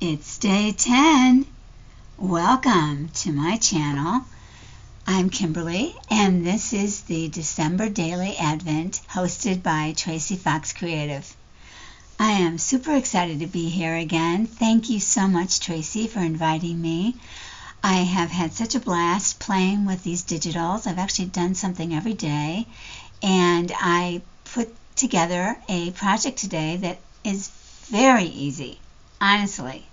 It's day 10. Welcome to my channel. I'm Kimberly, and this is the December Daily Advent hosted by traciefoxcreative. I am super excited to be here again. Thank you so much, Tracie, for inviting me. I have had such a blast playing with these digitals. I've actually done something every day, and I put together a project today that is very easy. Honestly,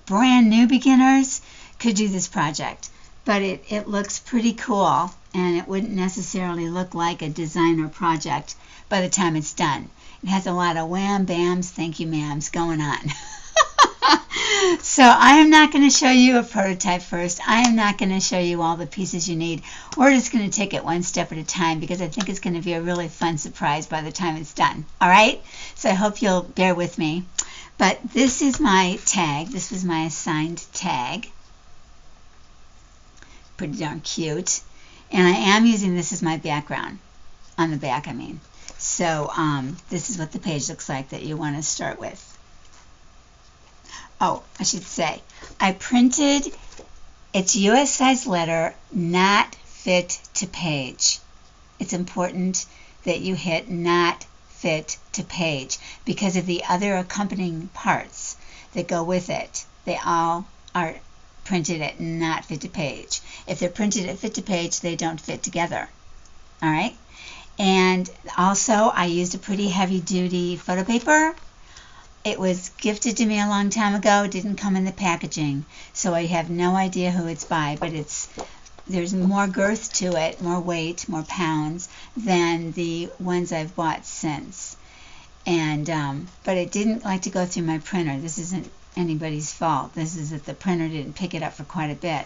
brand new beginners could do this project, but it looks pretty cool, and it wouldn't necessarily look like a designer project by the time it's done. It has a lot of wham bams, thank you ma'ams going on. So I am not going to show you a prototype first. I am not going to show you all the pieces you need. We're just going to take it one step at a time because I think it's going to be a really fun surprise by the time it's done. All right? So I hope you'll bear with me. But this is my tag. This was my assigned tag. Pretty darn cute. And I am using this as my background. On the back, I mean. So this is what the page looks like that you want to start with. Oh, I should say, I printed, it's US size letter, not fit to page. It's important that you hit not fit to page because of the other accompanying parts that go with it. They all are printed at not fit to page. If they're printed at fit to page, they don't fit together. All right? And also, I used a pretty heavy-duty photo paper. It was gifted to me a long time ago. It didn't come in the packaging, so I have no idea who it's by, but there's more girth to it, more weight, more pounds than the ones I've bought since. And but it didn't like to go through my printer. This isn't anybody's fault. This is that the printer didn't pick it up for quite a bit,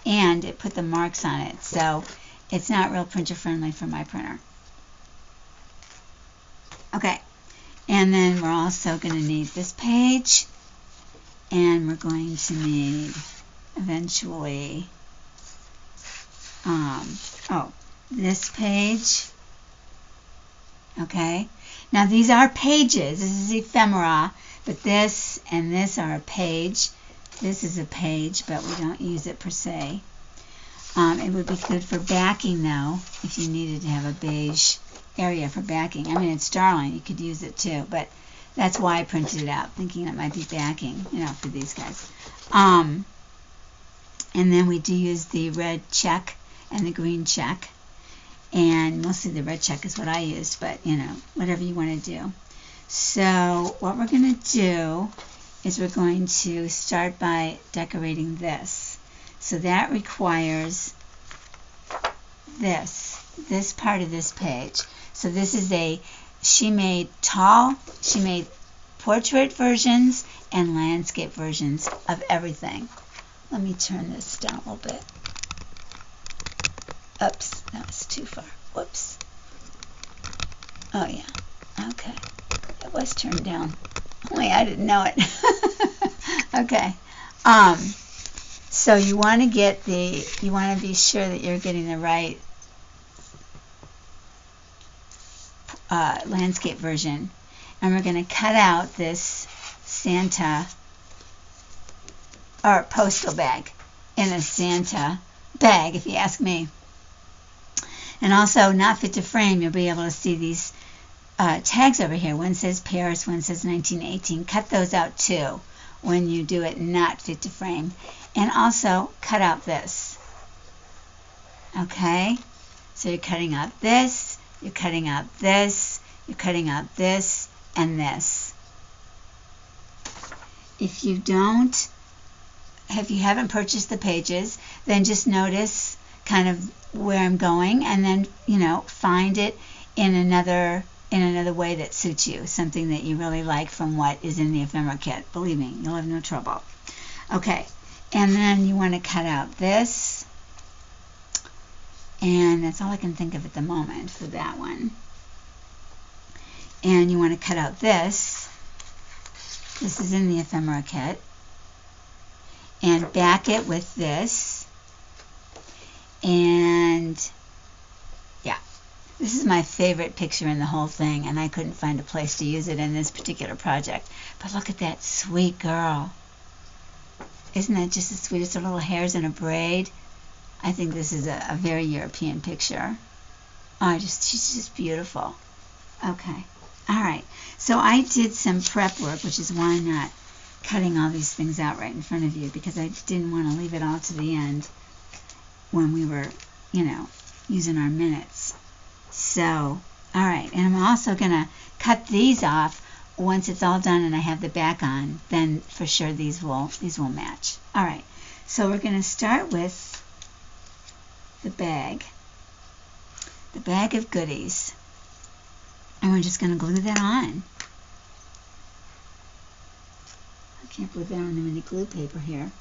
and it put the marks on it, so it's not real printer friendly for my printer. Okay. And then we're also going to need this page, and we're going to need eventually, this page. Okay. Now these are pages. This is ephemera, but this and this are a page. This is a page, but we don't use it per se. It would be good for backing, though, if you needed to have a beige area for backing. I mean, it's darling. You could use it too, but that's why I printed it out, thinking it might be backing, for these guys. And then we do use the red check and the green check, and mostly the red check is what I used, but whatever you want to do. So what we're going to do is we're going to start by decorating this. So that requires this part of this page. So this is she made portrait versions and landscape versions of everything. Let me turn this down a little bit. Oops, that was too far. Whoops. Oh yeah, okay. It was turned down. Only I didn't know it. Okay. So you want to be sure that you're getting the right landscape version, and we're going to cut out this Santa or postal bag in a Santa bag, if you ask me. And also, not fit to frame, you'll be able to see these tags over here. One says Paris, one says 1918. Cut those out too when you do it not fit to frame. And also cut out this. Okay? So you're cutting out this, you're cutting out this, you're cutting out this, and this. If you haven't purchased the pages, then just notice kind of where I'm going, and then, find it in another way that suits you, something that you really like from what is in the ephemera kit. Believe me, you'll have no trouble. Okay, and then you want to cut out this. And that's all I can think of at the moment for that one. And you want to cut out this. This is in the ephemera kit. And back it with this. And yeah. This is my favorite picture in the whole thing, and I couldn't find a place to use it in this particular project. But look at that sweet girl. Isn't that just the sweetest? Her little hair's in a braid. I think this is a very European picture. Oh, she's just beautiful. Okay. All right. So I did some prep work, which is why I'm not cutting all these things out right in front of you, because I didn't want to leave it all to the end when we were, using our minutes. So, all right. And I'm also going to cut these off once it's all done and I have the back on. Then for sure these will match. All right. So we're going to start with the bag of goodies. And we're just going to glue that on. I can't believe there aren't any glue paper here.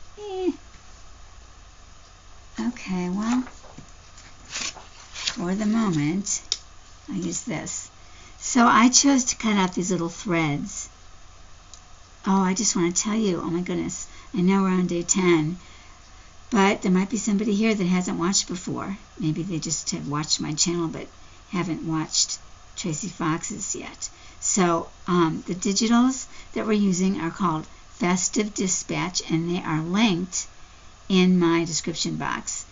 Okay, well, for the moment, I use this. So I chose to cut out these little threads. Oh, I just want to tell you, oh my goodness, I know we're on day 10, but there might be somebody here that hasn't watched before. Maybe they just have watched my channel but haven't watched Tracie Fox's yet. So the digitals that we're using are called Festive Dispatch, and they are linked in my description box.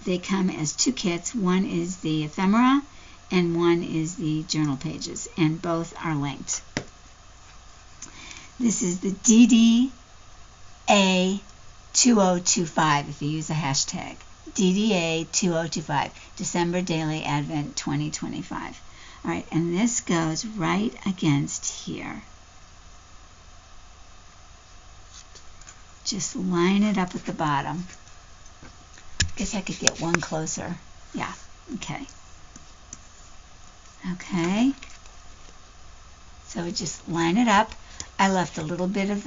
They come as 2 kits. One is the ephemera and one is the journal pages, and both are linked. This is the DDA2025 if you use a hashtag. DDA2025, December Daily Advent 2025. All right, and this goes right against here. Just line it up at the bottom. Guess I could get one closer. Yeah, okay. Okay. So we just line it up. I left a little bit of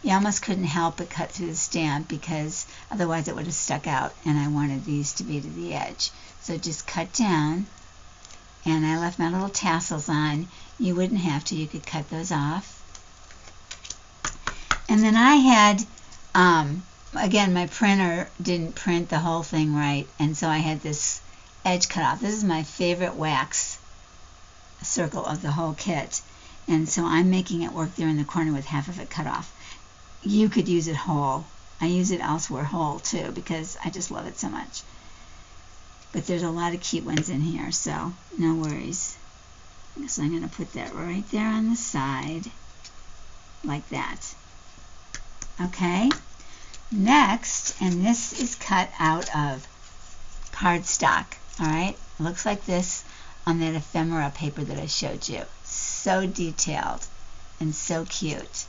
you almost couldn't help but cut through the stamp because otherwise it would have stuck out, and I wanted these to be to the edge. So just cut down, and I left my little tassels on. You wouldn't have to. You could cut those off. And then I had, again, my printer didn't print the whole thing right, and so I had this edge cut off. This is my favorite wax circle of the whole kit, and so I'm making it work there in the corner with half of it cut off. You could use it whole. I use it elsewhere whole too because I just love it so much. But there's a lot of cute ones in here, so no worries. So I'm going to put that right there on the side, like that. Okay, next, and this is cut out of cardstock, all right? It looks like this on that ephemera paper that I showed you. So detailed and so cute.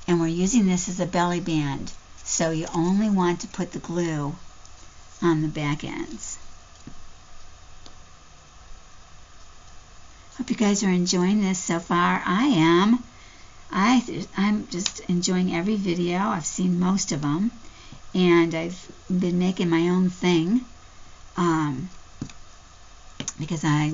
And we're using this as a belly band, so you only want to put the glue on the back ends. Hope you guys are enjoying this so far. I am. I'm just enjoying every video. I've seen most of them, and I've been making my own thing because I,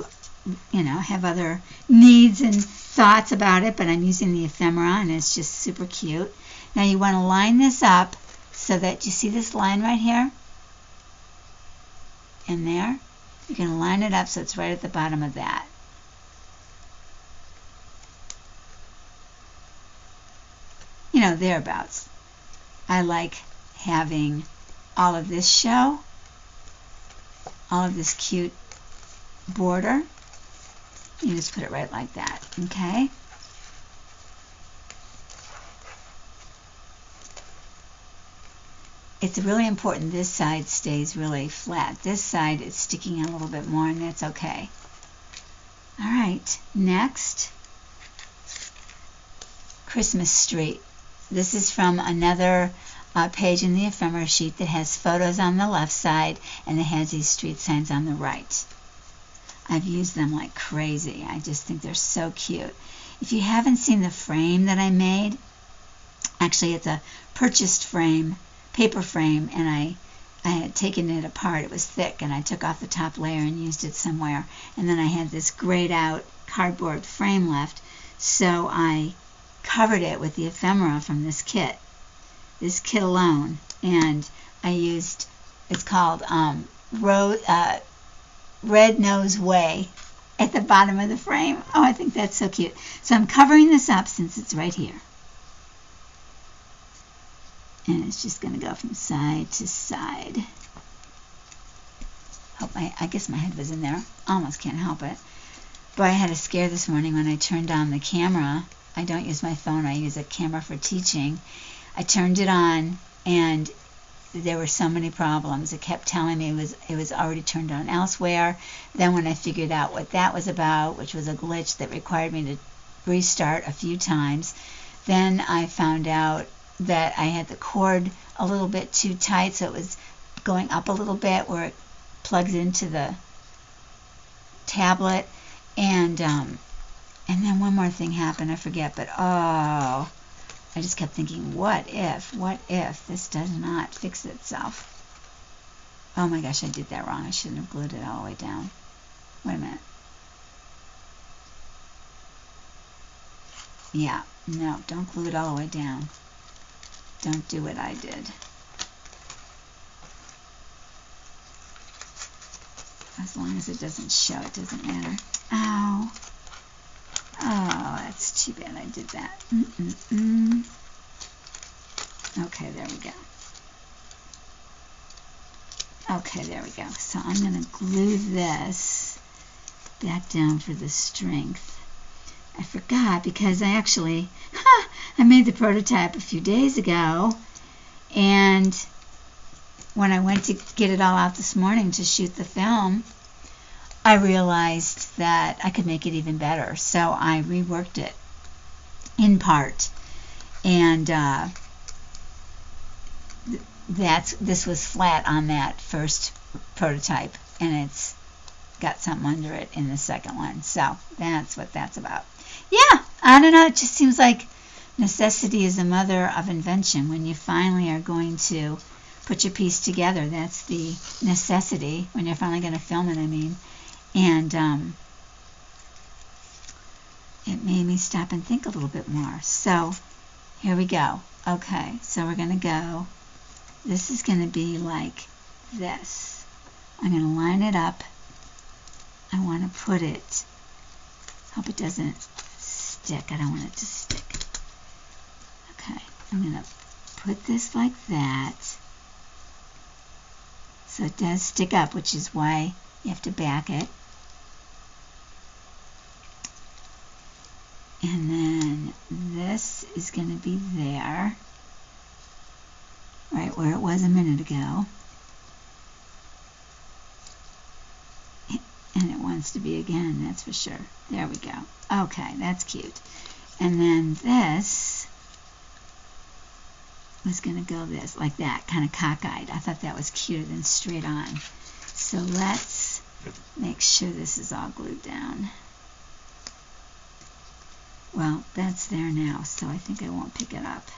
have other needs and thoughts about it, but I'm using the ephemera, and it's just super cute. Now you want to line this up so that you see this line right here and there. You're going to line it up so it's right at the bottom of that. Thereabouts. I like having all of this show, all of this cute border. You just put it right like that, okay? It's really important this side stays really flat. This side is sticking out a little bit more, and that's okay. All right, next, Christmas Street. This is from another page in the ephemera sheet that has photos on the left side, and it has these street signs on the right. I've used them like crazy. I just think they're so cute. If you haven't seen the frame that I made, actually it's a purchased frame, paper frame, and I had taken it apart. It was thick, and I took off the top layer and used it somewhere. And then I had this grayed out cardboard frame left, so I covered it with the ephemera from this kit alone. And I used, it's called red nose way at the bottom of the frame. Oh, I think that's so cute. So I'm covering this up since it's right here. And it's just going to go from side to side. I guess my head was in there. Almost can't help it. But I had a scare this morning when I turned on the camera. I don't use my phone. I use a camera for teaching. I turned it on, and there were so many problems. It kept telling me it was already turned on elsewhere. Then when I figured out what that was about, which was a glitch that required me to restart a few times, then I found out that I had the cord a little bit too tight, so it was going up a little bit where it plugs into the tablet. And then one more thing happened, I forget, but oh, I just kept thinking, what if this does not fix itself? Oh my gosh, I did that wrong. I shouldn't have glued it all the way down. Wait a minute. Yeah, no, don't glue it all the way down. Don't do what I did. As long as it doesn't show, it doesn't matter. Ow. Oh, that's too bad I did that. Okay, there we go. Okay, there we go. So I'm going to glue this back down for the strength. I forgot because I actually, I made the prototype a few days ago, and when I went to get it all out this morning to shoot the film, I realized that I could make it even better. So I reworked it in part, and this was flat on that first prototype, and it's got something under it in the second one. So that's what that's about. Yeah, I don't know. It just seems like necessity is the mother of invention. When you finally are going to put your piece together, that's the necessity. When you're finally going to film it, I mean. And it made me stop and think a little bit more. So here we go. Okay, so we're going to go. This is going to be like this. I'm going to line it up. I want to put it, hope it doesn't stick. I don't want it to stick. Okay, I'm going to put this like that. So it does stick up, which is why you have to back it. And then this is going to be there, right where it was a minute ago. And it wants to be again, that's for sure. There we go. Okay, that's cute. And then this was going to go this, like that, kind of cockeyed. I thought that was cuter than straight on. So let's make sure this is all glued down. Well, that's there now, so I think I won't pick it up.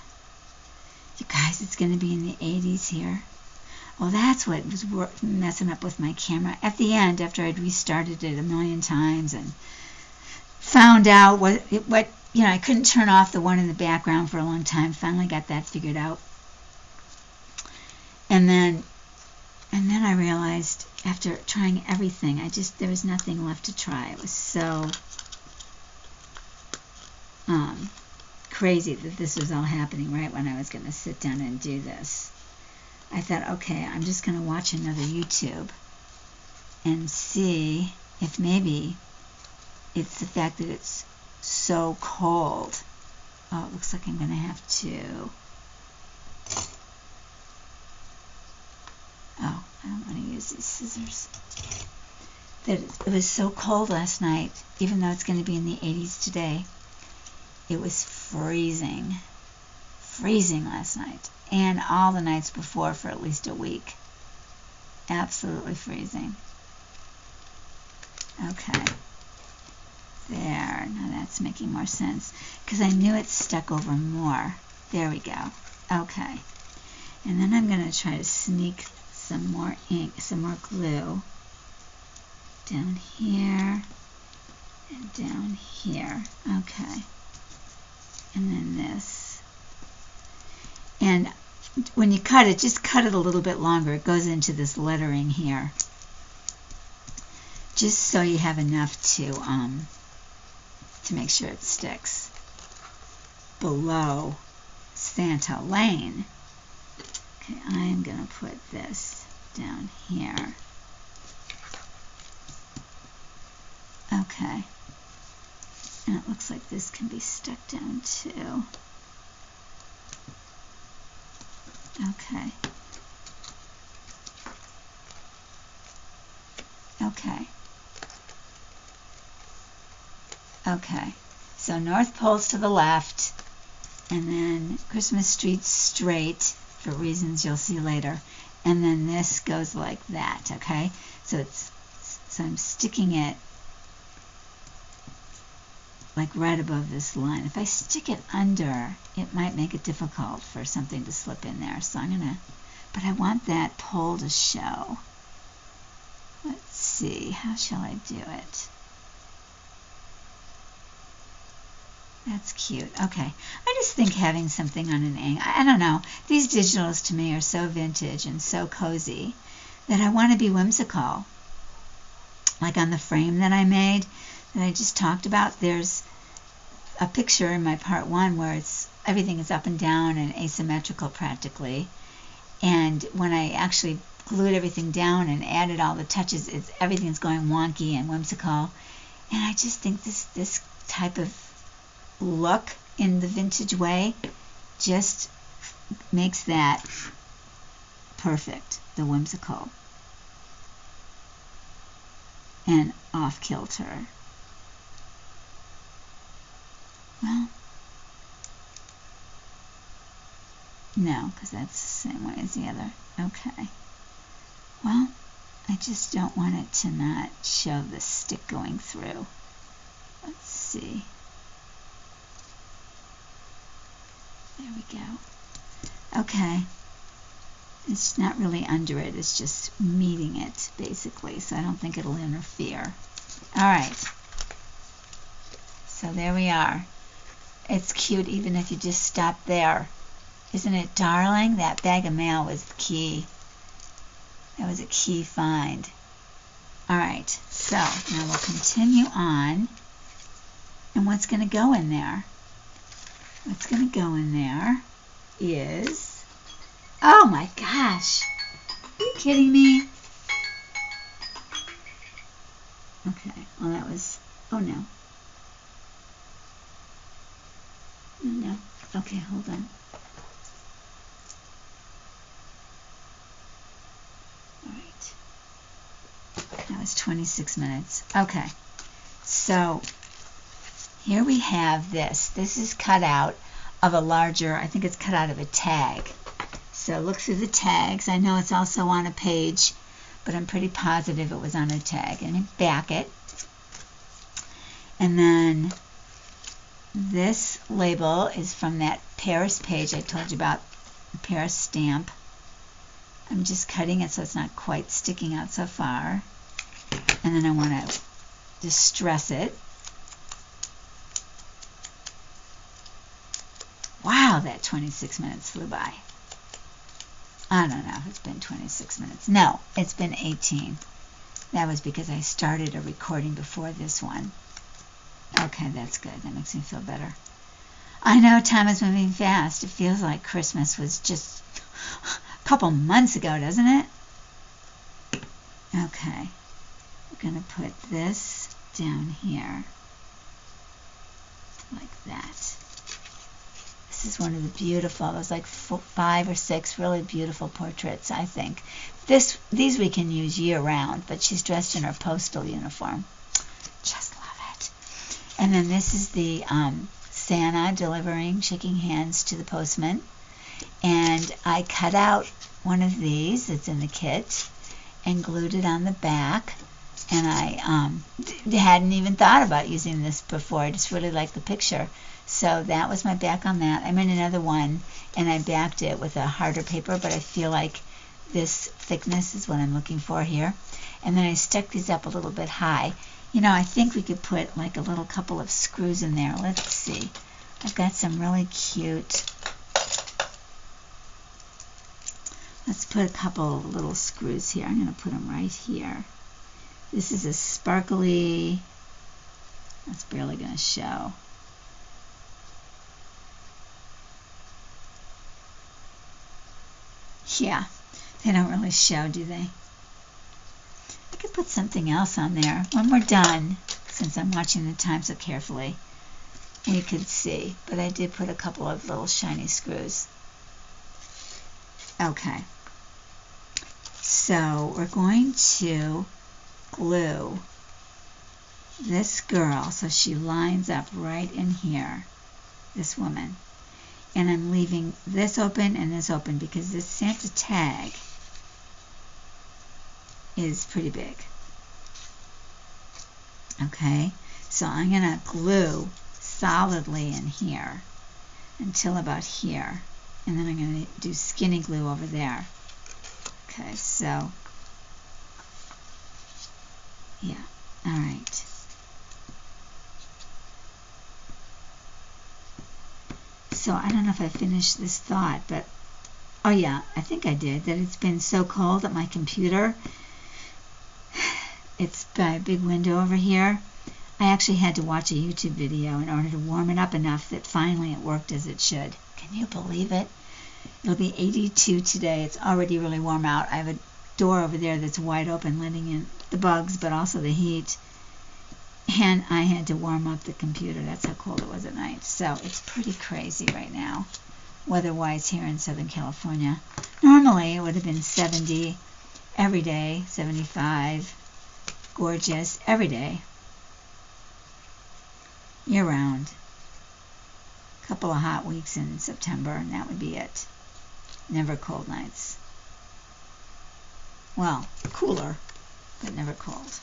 You guys, it's going to be in the 80s here. Well, that's what was messing up with my camera. At the end, after I'd restarted it a million times and found out what I couldn't turn off the one in the background for a long time. Finally got that figured out. And then I realized after trying everything, there was nothing left to try. It was so crazy that this was all happening right when I was going to sit down and do this. I thought, okay, I'm just going to watch another YouTube and see if maybe it's the fact that it's so cold. Oh, it looks like I'm going to have to. Oh, I don't want to use these scissors. That it was so cold last night, even though it's going to be in the 80s today. It was freezing. Freezing last night. And all the nights before for at least a week. Absolutely freezing. Okay. There. Now that's making more sense. Because I knew it stuck over more. There we go. Okay. And then I'm going to try to sneak some more ink, some more glue down here and down here. Okay. And then this. And when you cut it, just cut it a little bit longer. It goes into this lettering here. just so you have enough to make sure it sticks. Below Santa Lane. Okay, I'm going to put this down here. Okay. And it looks like this can be stuck down too. Okay. Okay. Okay. So North Pole's to the left, and then Christmas Street's straight for reasons you'll see later. And then this goes like that, okay? So I'm sticking it like right above this line. If I stick it under, it might make it difficult for something to slip in there. So I'm gonna, but I want that pole to show. Let's see, how shall I do it? That's cute. Okay. I just think having something on an angle, I don't know, these digitals to me are so vintage and so cozy that I want to be whimsical. Like on the frame that I made, that I just talked about, there's a picture in my part 1 where everything is up and down and asymmetrical practically. And when I actually glued everything down and added all the touches, everything's going wonky and whimsical. And I just think this type of look in the vintage way just makes that perfect, the whimsical and off kilter. Well, no, because that's the same way as the other. Okay. Well, I just don't want it to not show the stick going through. Let's see. There we go. Okay. It's not really under it. It's just meeting it, basically. So I don't think it'll interfere. All right. So there we are. It's cute even if you just stop there. Isn't it darling? That bag of mail was the key. That was a key find. All right. So now we'll continue on. And what's going to go in there? What's going to go in there is, oh my gosh, are you kidding me? Okay, well that was, oh no. No, okay, hold on. All right, that was 26 minutes. Okay, so here we have this. This is cut out of a larger, I think it's cut out of a tag. So look through the tags. I know it's also on a page, but I'm pretty positive it was on a tag. And back it. And then this label is from that Paris page I told you about, the Paris stamp. I'm just cutting it so it's not quite sticking out so far. And then I want to distress it. Wow, that 26 minutes flew by. I don't know if it's been 26 minutes. No, it's been 18. That was because I started a recording before this one. Okay, that's good. That makes me feel better. I know time is moving fast. It feels like Christmas was just a couple months ago, doesn't it? Okay. We're going to put this down here. Like that. This is one of the beautiful, there's like 5 or 6 really beautiful portraits, I think. These we can use year round, but she's dressed in her postal uniform. Just love it. And then this is the Santa delivering, shaking hands to the postman. And I cut out one of these, it's in the kit, and glued it on the back. And I hadn't even thought about using this before. I just really liked the picture. So that was my back on that. I made another one, and I backed it with a harder paper, but I feel like this thickness is what I'm looking for here. And then I stuck these up a little bit high. You know, I think we could put like a little couple of screws in there. Let's see. I've got some really cute. Let's put a couple of little screws here. I'm going to put them right here. This is a sparkly, that's barely going to show. Yeah, they don't really show, do they? I could put something else on there when we're done, since I'm watching the time so carefully. You could see, but I did put a couple of little shiny screws. Okay, so we're going to glue this girl so she lines up right in here, this woman. And I'm leaving this open and this open because this Santa tag is pretty big. Okay, so I'm going to glue solidly in here until about here, and then I'm going to do skinny glue over there. Okay, so yeah, all right. So I don't know if I finished this thought, but oh yeah, I think I did, that it's been so cold at my computer. It's by a big window over here. I actually had to watch a YouTube video in order to warm it up enough that finally it worked as it should. Can you believe it? It'll be 82 today. It's already really warm out. I have a door over there that's wide open, letting in the bugs, but also the heat. And I had to warm up the computer. That's how cold it was at night. So it's pretty crazy right now, weather-wise here in Southern California. Normally it would have been 70 every day, 75, gorgeous every day, year-round. A couple of hot weeks in September, and that would be it. Never cold nights. Well, cooler, but never cold.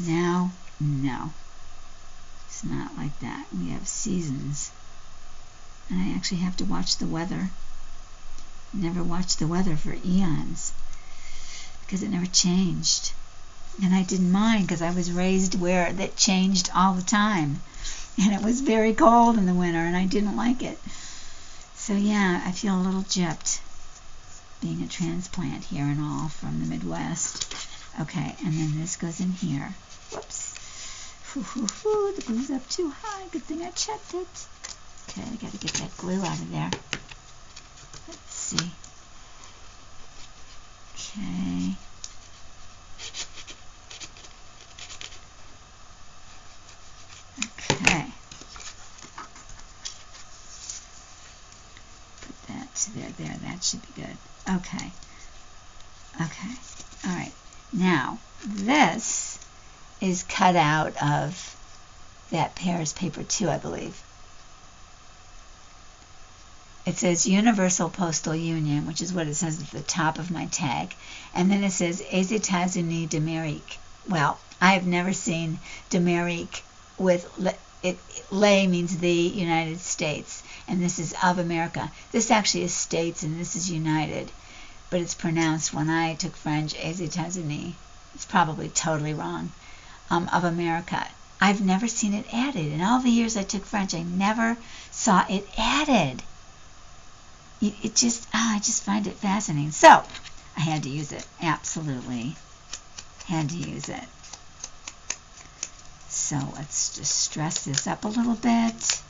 Now, no. It's not like that. We have seasons. And I actually have to watch the weather. Never watched the weather for eons because it never changed. And I didn't mind because I was raised where that changed all the time. And it was very cold in the winter and I didn't like it. So yeah, I feel a little gypped being a transplant here and all from the Midwest. Okay, and then this goes in here. Whoops. The glue's up too high. Good thing I checked it. Okay, I gotta get that glue out of there. Let's see. Okay. Okay. Put that to there. That should be good. Okay. Okay. All right. Now, this is cut out of that Paris paper too, I believe. It says Universal Postal Union, which is what it says at the top of my tag. And then it says Les États-Unis d'Amérique. Well, I have never seen d'Amérique with les means the United States, and this is of America. This actually is States, and this is United. But it's pronounced, when I took French, Les États-Unis. It's probably totally wrong. Of America. I've never seen it added. In all the years I took French, I never saw it added. It just, I just find it fascinating. So, I had to use it. Absolutely. Had to use it. So, let's just stress this up a little bit.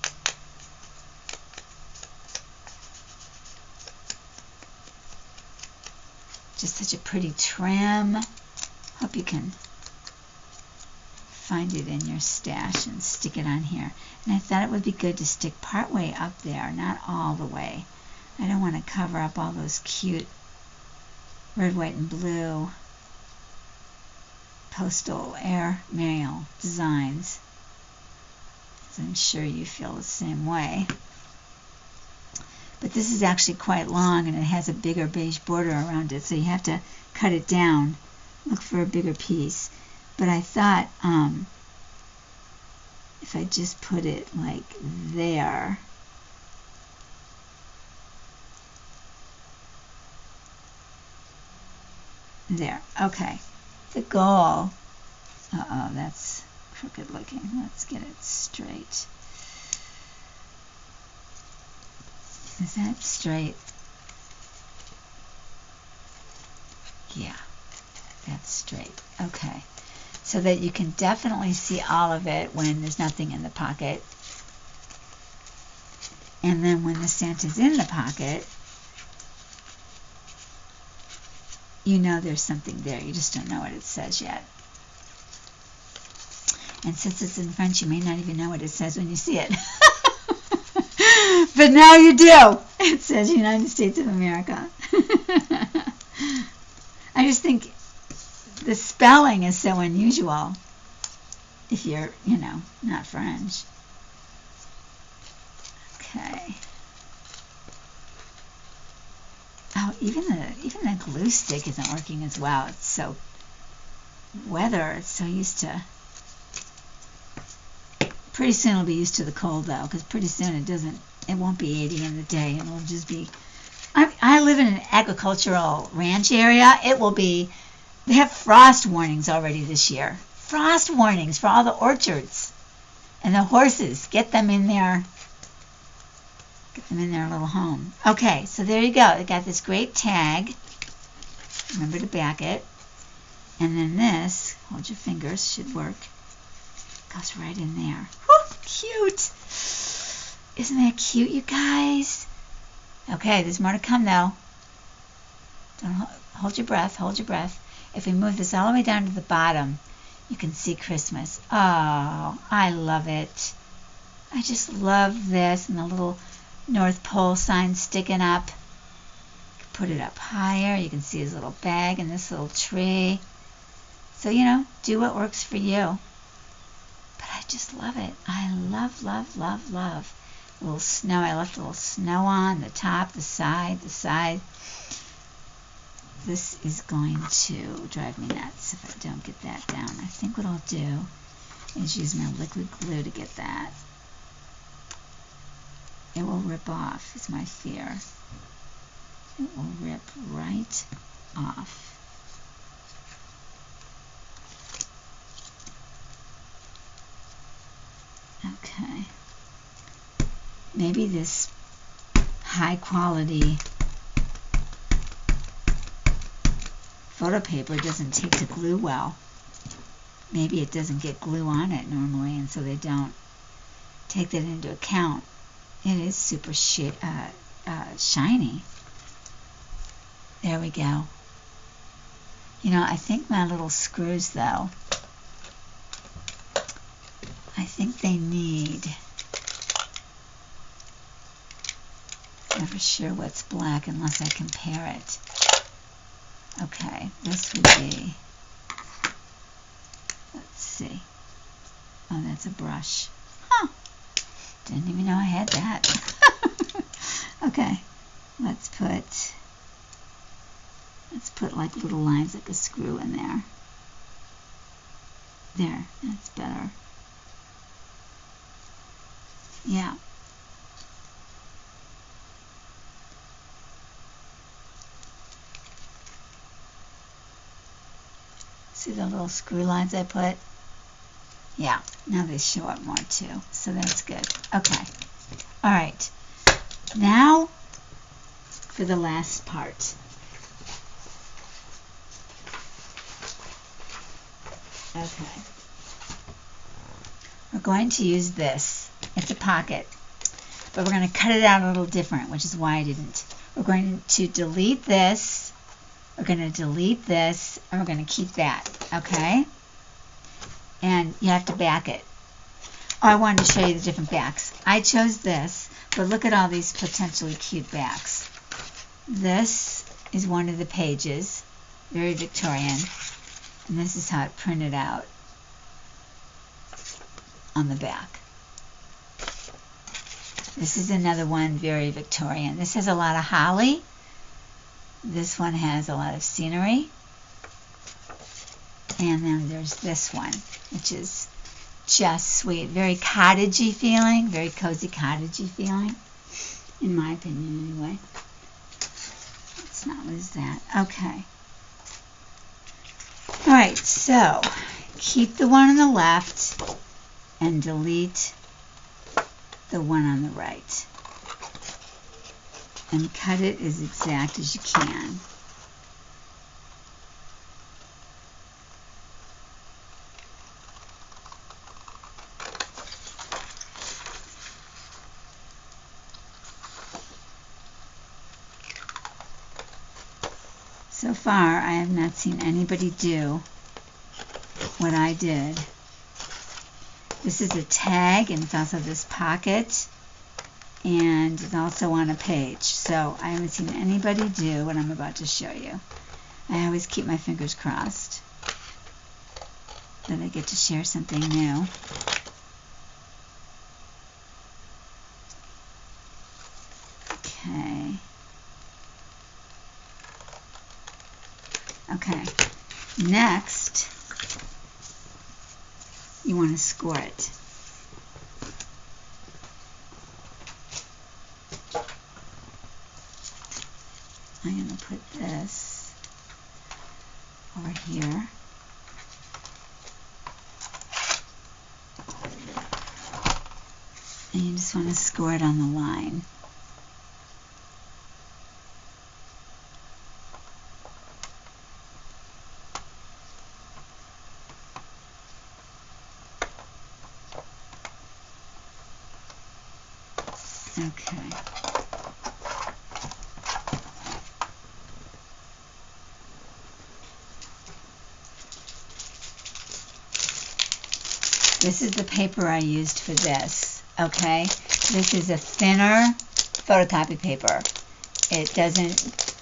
Just such a pretty trim. Hope you can find it in your stash and stick it on here. And I thought it would be good to stick part way up there, not all the way. I don't want to cover up all those cute red, white, and blue postal air mail designs. So I'm sure you feel the same way. But this is actually quite long and it has a bigger beige border around it, so you have to cut it down. Look for a bigger piece. But I thought if I just put it like there, there, okay. The goal, that's crooked looking. Let's get it straight. Is that straight? Yeah. That's straight. Okay. So that you can definitely see all of it when there's nothing in the pocket. And then when the Santa's in the pocket, you know there's something there. You just don't know what it says yet. And since it's in French, you may not even know what it says when you see it. But now you do. It says United States of America. I just think the spelling is so unusual if you're, not French. Okay. Oh, even the glue stick isn't working as well. It's so it's so used to. Pretty soon it'll be used to the cold though, because pretty soon it won't be 80 in the day. It'll just be. I live in an agricultural ranch area. They have frost warnings already this year. Frost warnings for all the orchards and the horses. Get them in their little home. Okay, so there you go. They got this great tag. Remember to back it. And then this, hold your fingers, should work. Goes right in there. Whew, cute. Isn't that cute, you guys? Okay, there's more to come though. Don't hold your breath. Hold your breath. If we move this all the way down to the bottom, you can see Christmas. Oh, I love it. I just love this and the little North Pole sign sticking up. Put it up higher. You can see his little bag and this little tree. So, do what works for you. But I just love it. I love, love, love, love. A little snow. I left a little snow on the top, the side. This is going to drive me nuts if I don't get that down. I think what I'll do is use my liquid glue to get that. It will rip off, is my fear. It will rip right off. Okay. Maybe this high quality photo paper doesn't take to glue well. Maybe it doesn't get glue on it normally, and so they don't take that into account. It is super shiny. There we go. I think my little screws, though, I think they need, never sure what's black unless I compare it. Okay, this would be, let's see. Oh, that's a brush. Huh. Didn't even know I had that. Okay, let's put like little lines like a screw in there. There, that's better. Yeah. See the little screw lines I put? Yeah, now they show up more too, so that's good. Okay, all right. Now for the last part. Okay. We're going to use this. It's a pocket, but we're going to cut it out a little different, which is why I didn't. We're going to delete this. We're going to delete this, and we're going to keep that, okay? And you have to back it. Oh, I wanted to show you the different backs. I chose this, but look at all these potentially cute backs. This is one of the pages, very Victorian, and this is how it printed out on the back. This is another one, very Victorian. This has a lot of holly. This one has a lot of scenery. And then there's this one, which is just sweet. Very cottagey feeling, very cozy cottagey feeling, in my opinion anyway. Let's not lose that. Okay. All right, so keep the one on the left and delete the one on the right. And cut it as exact as you can. So far, I have not seen anybody do what I did. This is a tag, and it's also this pocket, and it's also on a page. So I haven't seen anybody do what I'm about to show you. I always keep my fingers crossed that I get to share something new. Okay. Okay. Next, you want to score it. I'm going to put this over here. And you just want to score it on the line. Okay. This is the paper I used for this, okay? This is a thinner photocopy paper. It doesn't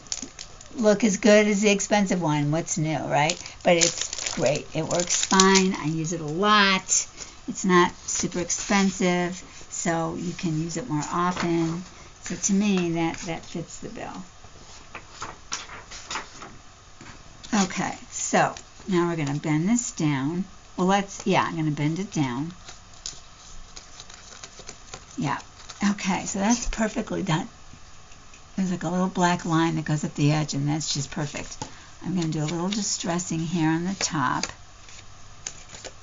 look as good as the expensive one. What's new, right? But it's great. It works fine. I use it a lot. It's not super expensive, so you can use it more often. So to me, that fits the bill. Okay, so now we're going to bend this down. Well, I'm going to bend it down. Yeah. Okay, so that's perfectly done. There's like a little black line that goes up the edge, and that's just perfect. I'm going to do a little distressing here on the top,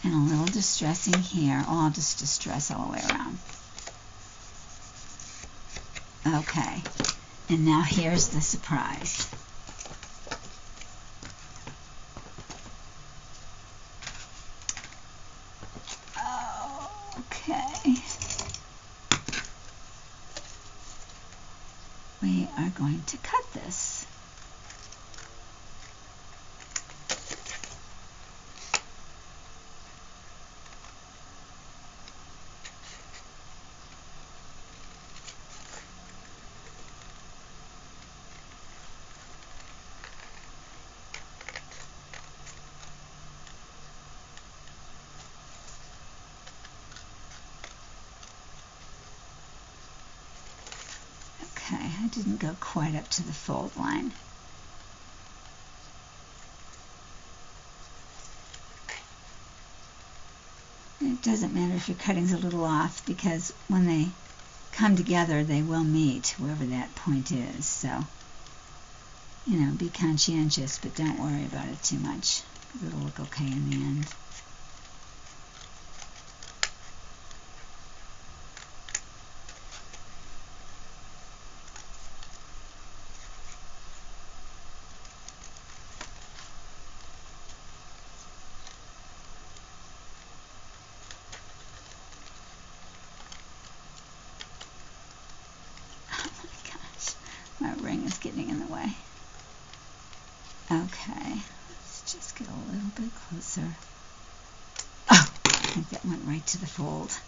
and a little distressing here. Oh, I'll just distress all the way around. Okay, and now here's the surprise. Okay. We are going to cut this. Okay, I didn't go quite up to the fold line. It doesn't matter if your cutting's a little off, because when they come together, they will meet wherever that point is. So, you know, be conscientious, but don't worry about it too much, because it'll look okay in the end. My ring is getting in the way. Okay, let's just get a little bit closer. Oh, I think that went right to the fold.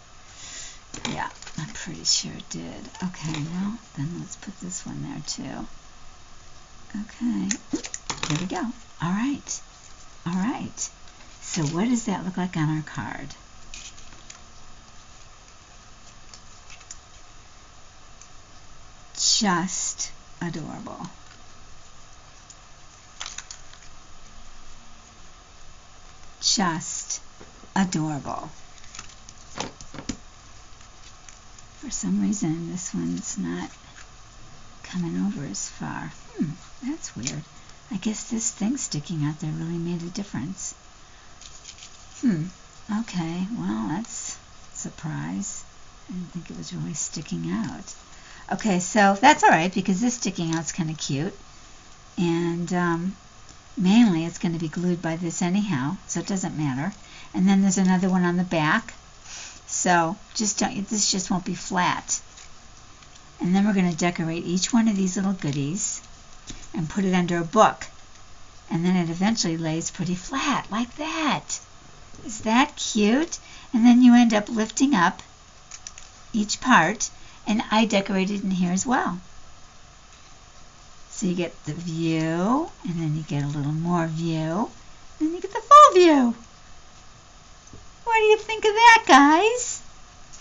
Yeah, I'm pretty sure it did. Okay, well, then let's put this one there too. Okay, here we go. All right. All right. So what does that look like on our card? Just adorable. Just adorable. For some reason, this one's not coming over as far. That's weird. I guess this thing sticking out there really made a difference. Okay, well, that's a surprise. I didn't think it was really sticking out. Okay, so that's all right, because this sticking out's kind of cute. And mainly it's going to be glued by this anyhow, so it doesn't matter. And then there's another one on the back. So this just won't be flat. And then we're going to decorate each one of these little goodies and put it under a book. and then it eventually lays pretty flat, like that. Is that cute? And then you end up lifting up each part, and I decorated in here as well. So you get the view, and then you get a little more view, and then you get the full view. What do you think of that, guys?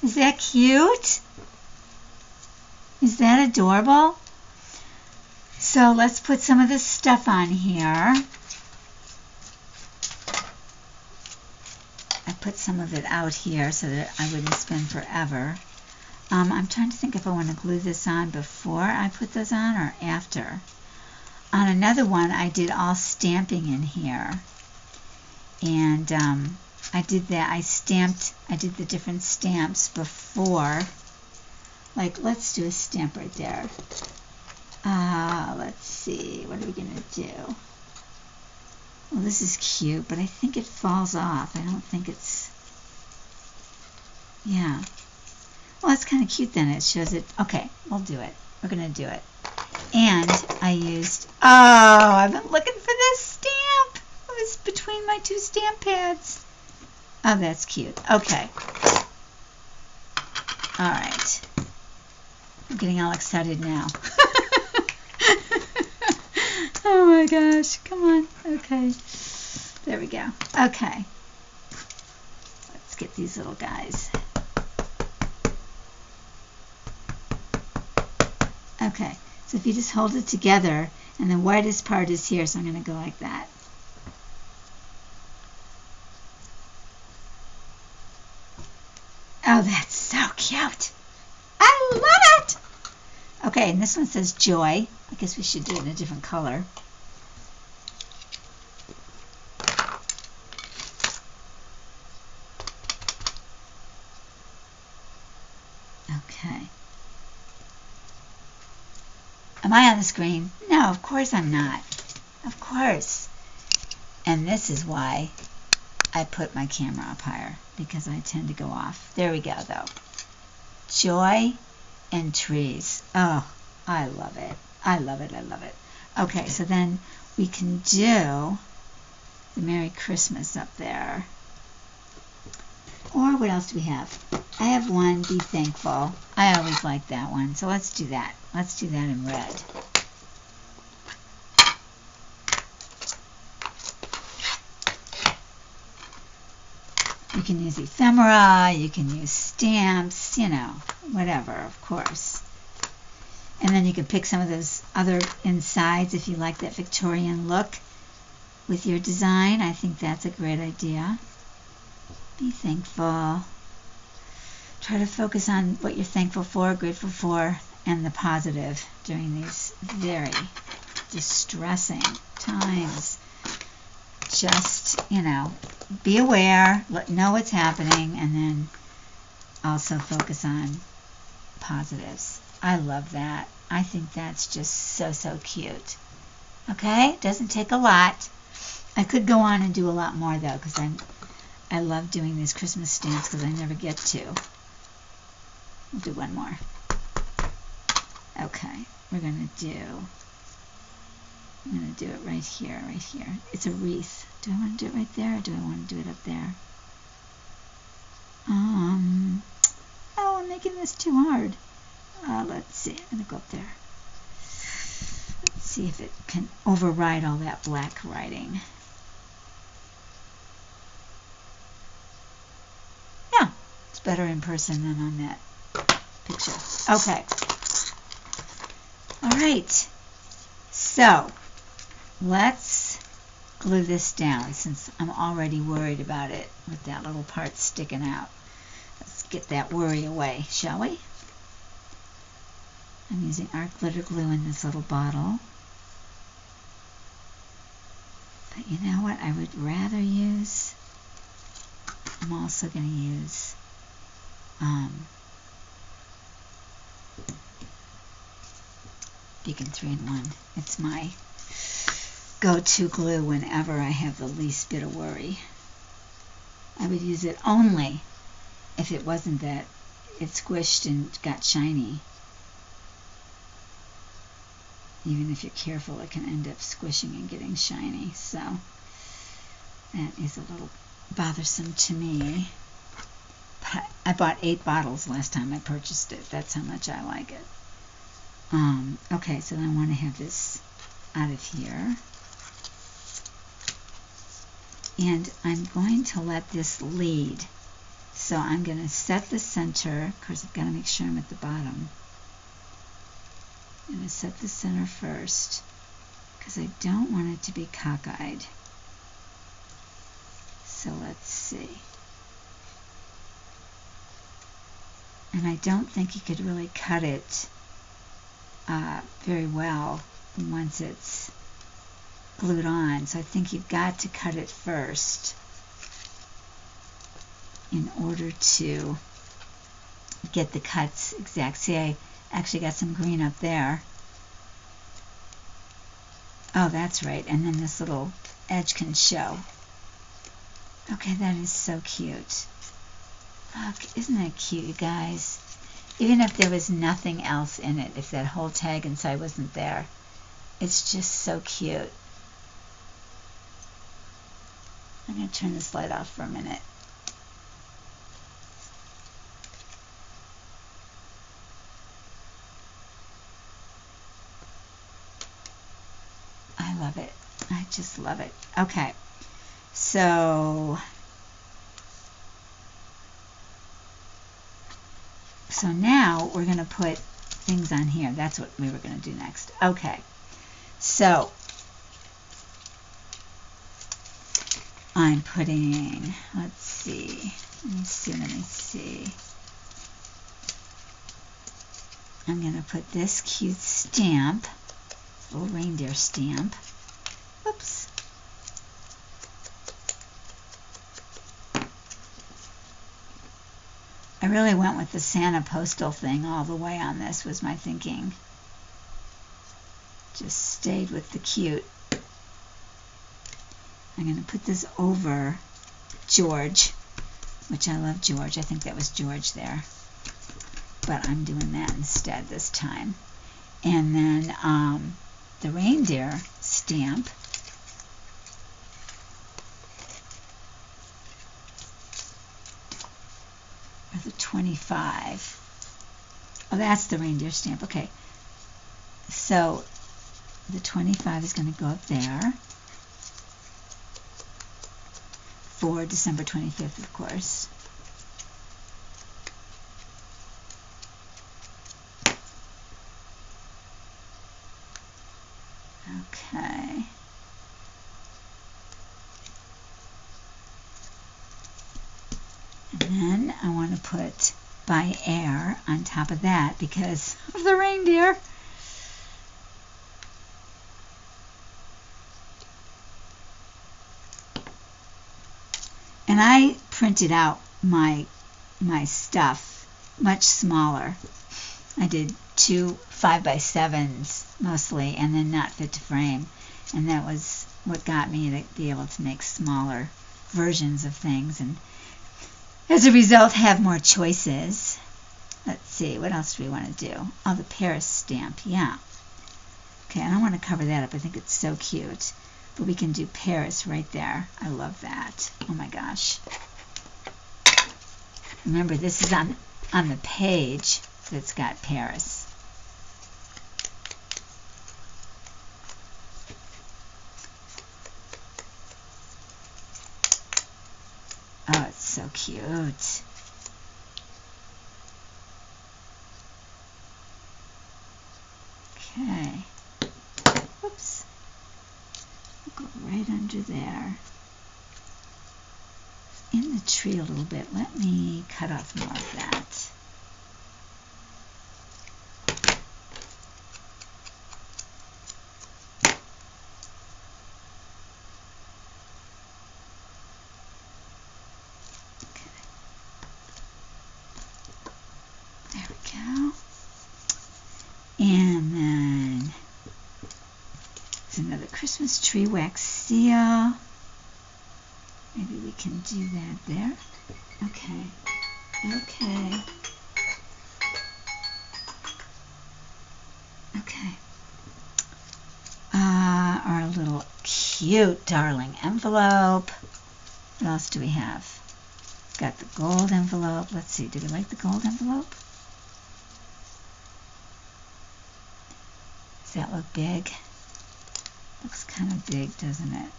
Is that cute? Is that adorable? So let's put some of this stuff on here. I put some of it out here so that I wouldn't spend forever. I'm trying to think if I want to glue this on before I put those on or after. On another one, I did all stamping in here. And I did that. I did the different stamps before. Like, let's do a stamp right there. Let's see. What are we going to do? Well, this is cute, but I think it falls off. I don't think it's... Yeah. Well, it's kind of cute then. It shows it. Okay, we'll do it. We're going to do it. And I used... Oh, I've been looking for this stamp. It was between my two stamp pads. Oh, that's cute. Okay. All right. I'm getting all excited now. Oh my gosh. Come on. Okay. There we go. Okay. Let's get these little guys. Okay. So if you just hold it together, and the widest part is here, so I'm going to go like that. Oh, that's so cute. I love it. Okay, and this one says joy. I guess we should do it in a different color. Okay. Am I on the screen? No, of course I'm not. Of course. And this is why I put my camera up higher, because I tend to go off. There we go, though. Joy and trees. Oh, I love it. I love it. I love it. Okay, so then we can do the Merry Christmas up there. Or what else do we have? I have one, Be Thankful. I always like that one. So let's do that. Let's do that in red. You can use ephemera, you can use stamps, you know, whatever, of course. And then you can pick some of those other insides if you like that Victorian look with your design. I think that's a great idea. Be thankful. Try to focus on what you're thankful for, grateful for, and the positive during these very distressing times. Just, you know, be aware, know what's happening, and then also focus on positives. I love that. I think that's just so, so cute. Okay? Doesn't take a lot. I could go on and do a lot more, though, because I love doing these Christmas stamps because I never get to. We'll do one more. Okay. I'm going to do it right here, right here. It's a wreath. Do I want to do it right there, or do I want to do it up there? Oh, I'm making this too hard. Let's see. I'm going to go up there. Let's see if it can override all that black writing. Yeah, it's better in person than on that picture. Okay. All right. So, let's glue this down since I'm already worried about it with that little part sticking out. Let's get that worry away, shall we? I'm using art glitter glue in this little bottle. But you know what I would rather use? I'm also going to use Beacon 3-in-1. It's my go-to glue whenever I have the least bit of worry. I would use it only if it wasn't that it squished and got shiny. even if you're careful, it can end up squishing and getting shiny. So that is a little bothersome to me. But I bought 8 bottles last time I purchased it. That's how much I like it. Okay, so then I want to have this out of here. And I'm going to let this lead. So I'm going to set the center. Of course, I've got to make sure I'm at the bottom. I'm going to set the center first because I don't want it to be cockeyed. So let's see. And I don't think you could really cut it very well once it's glued on. So I think you've got to cut it first in order to get the cuts exact. See, I actually got some green up there. Oh, that's right. And then this little edge can show. Okay, that is so cute. Look, isn't that cute, you guys? Even if there was nothing else in it, if that whole tag inside wasn't there, it's just so cute. I'm going to turn this light off for a minute. I love it. I just love it. Okay, so now we're going to put things on here. That's what we were going to do next. Okay, so I'm putting, let's see. I'm going to put this cute stamp, little reindeer stamp. Whoops. I really went with the Santa postal thing all the way on this, was my thinking. Just stayed with the cute. I'm going to put this over George, which I love George. I think that was George there. But I'm doing that instead this time. And then the reindeer stamp. Or the 25. Oh, that's the reindeer stamp. Okay. So the 25 is going to go up there. For December 25th, of course. Okay. And then I want to put by air on top of that because of the reindeer. And I printed out my stuff much smaller. I did 2 5x7s mostly, and then not fit to frame. And that was what got me to be able to make smaller versions of things, and as a result have more choices. Let's see, what else do we want to do? Oh, the Paris stamp, yeah. Okay, I don't want to cover that up. I think it's so cute. But we can do Paris right there. I love that. Oh my gosh. Remember, this is on the page that's got Paris. Oh, it's so cute. Okay. Whoops. Go right under there. In the tree a little bit. Let me cut off more of that. Okay. There we go. And then another Christmas tree wax seal. Maybe we can do that there. Okay. Okay. Okay. our little cute darling envelope. What else do we have? Got the gold envelope. Let's see, do we like the gold envelope? Does that look big? Looks kind of big, doesn't it?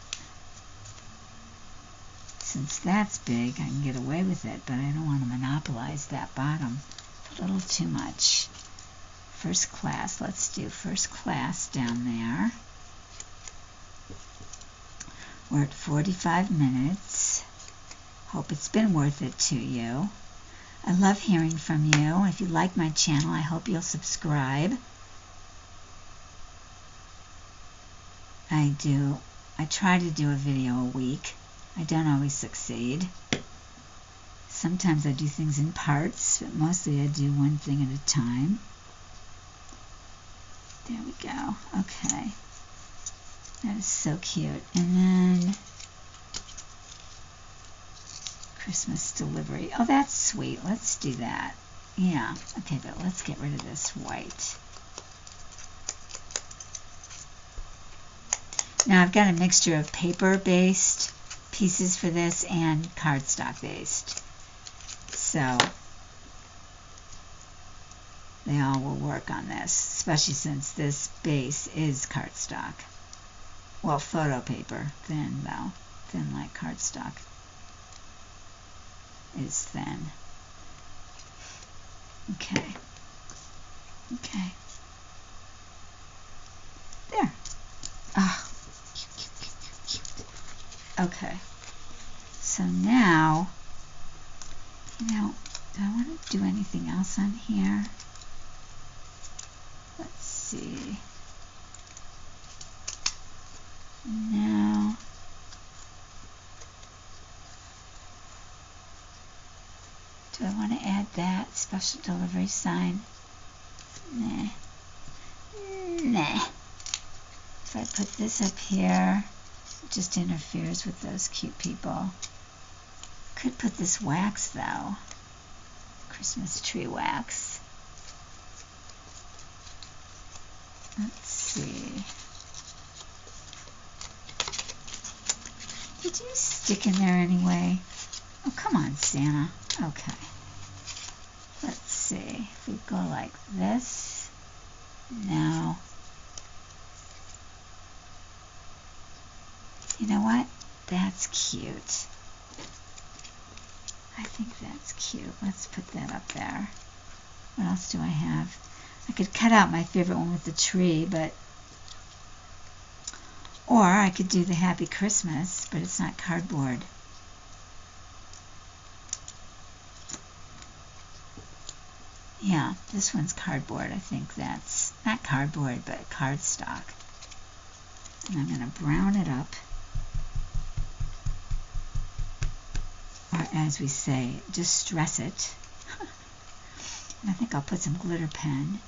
Since that's big, I can get away with it, but I don't want to monopolize that bottom. A little too much. First class, let's do first class down there. We're at 45 minutes. Hope it's been worth it to you. I love hearing from you. If you like my channel, I hope you'll subscribe. I try to do a video a week. I don't always succeed. Sometimes I do things in parts, but mostly I do one thing at a time. There we go. Okay. That is so cute. And then Christmas delivery. Oh, that's sweet. Let's do that. Yeah. Okay, but let's get rid of this white. Now I've got a mixture of paper-based pieces for this and cardstock-based. So they all will work on this, especially since this base is cardstock. Well, photo paper, thin though. Thin like cardstock is thin. Okay. Okay. There. Ah. Okay, so now, do I want to do anything else on here? Let's see. No. Do I want to add that special delivery sign? Nah. Nah. If I put this up here, it just interferes with those cute people. Could put this wax though. Christmas tree wax. Let's see. Did you stick in there anyway? Oh, come on, Santa. Okay. Let's see. If we go like this. No. You know what? That's cute. I think that's cute. Let's put that up there. What else do I have? I could cut out my favorite one with the tree, but... Or I could do the Happy Christmas, but it's not cardboard. Yeah, this one's cardboard. I think that's not cardboard, but cardstock. And I'm going to brown it up. Or as we say, distress it. And I think I'll put some glitter pen.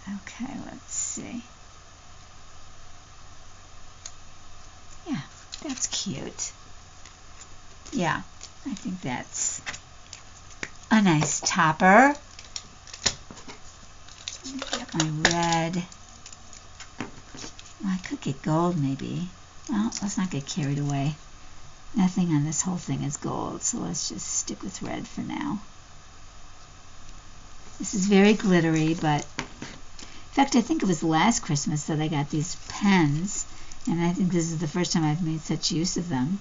Okay, let's see. Yeah, that's cute. Yeah, I think that's a nice topper. Get my red. Well, I could get gold maybe. Well, let's not get carried away. Nothing on this whole thing is gold, so let's just stick with red for now. This is very glittery, but in fact, I think it was last Christmas that I got these pens, and I think this is the first time I've made such use of them.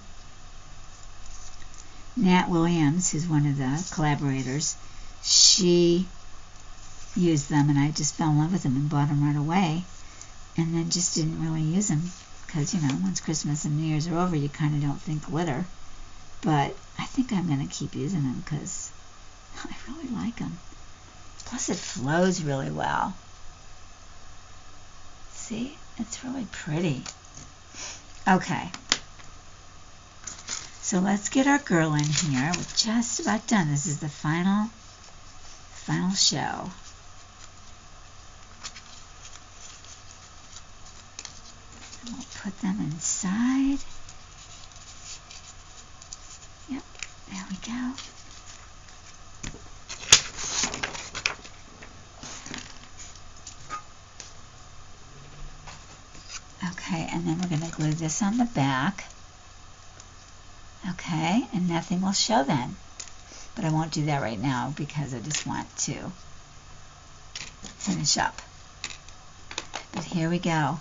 Nat Williams, who's one of the collaborators, she used them, and I just fell in love with them and bought them right away, and then just didn't really use them. Because, you know, once Christmas and New Year's are over, you kind of don't think glitter. But I think I'm going to keep using them because I really like them. Plus, it flows really well. See? It's really pretty. Okay. So let's get our girl in here. We're just about done. This is the final show. And we'll put them inside. Yep, there we go. Okay, and then we're going to glue this on the back. Okay, and nothing will show then. But I won't do that right now because I just want to finish up. But here we go.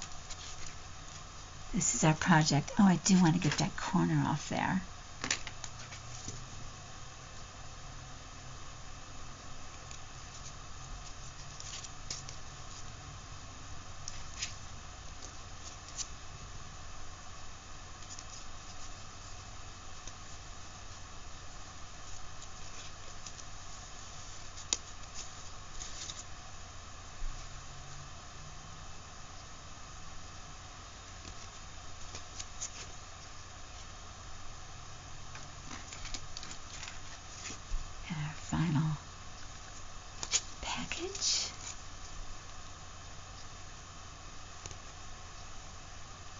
This is our project. Oh, I do want to get that corner off there. And our final package.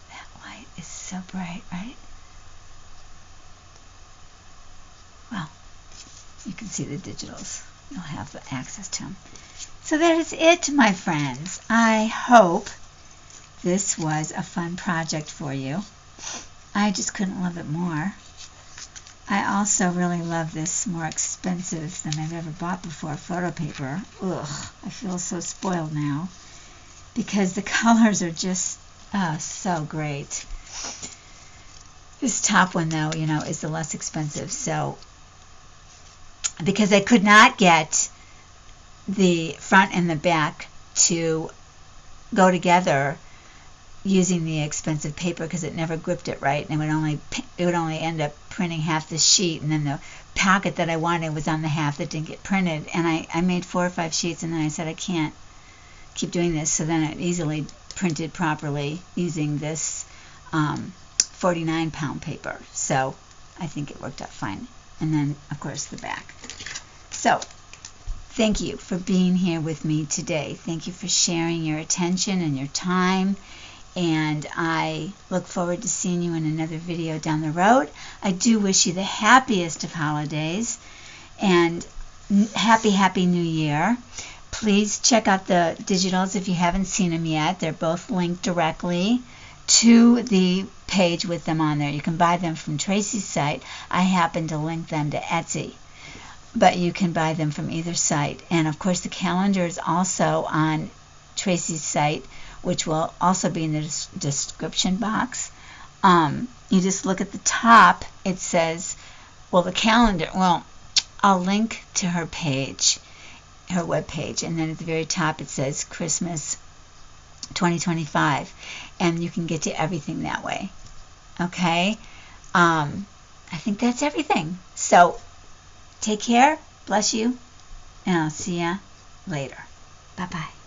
That light is so bright, right? Well, you can see the digitals. You'll have the access to them. So that is it, my friends. I hope this was a fun project for you. I just couldn't love it more. I also really love this more expensive than I've ever bought before photo paper. Ugh, I feel so spoiled now because the colors are just so great. This top one, though, you know, is the less expensive. So, because I could not get the front and the back to go together using the expensive paper because it never gripped it right, and it would only end up printing half the sheet, and then the pocket that I wanted was on the half that didn't get printed, and I made 4 or 5 sheets, and then I said I can't keep doing this, so then it easily printed properly using this 49-pound paper. So I think it worked out fine. And then, of course, the back. So thank you for being here with me today. Thank you for sharing your attention and your time. And I look forward to seeing you in another video down the road. I do wish you the happiest of holidays and happy New Year. Please check out the digitals if you haven't seen them yet. They're both linked directly to the page with them on there. You can buy them from Tracie's site. I happen to link them to Etsy, but you can buy them from either site. And of course the calendar is also on Tracie's site, which will also be in the description box. You just look at the top, it says, well, the calendar, well, I'll link to her page, her web page, and then at the very top it says Christmas 2025, and you can get to everything that way. Okay? I think that's everything. So, take care, bless you, and I'll see ya later. Bye-bye.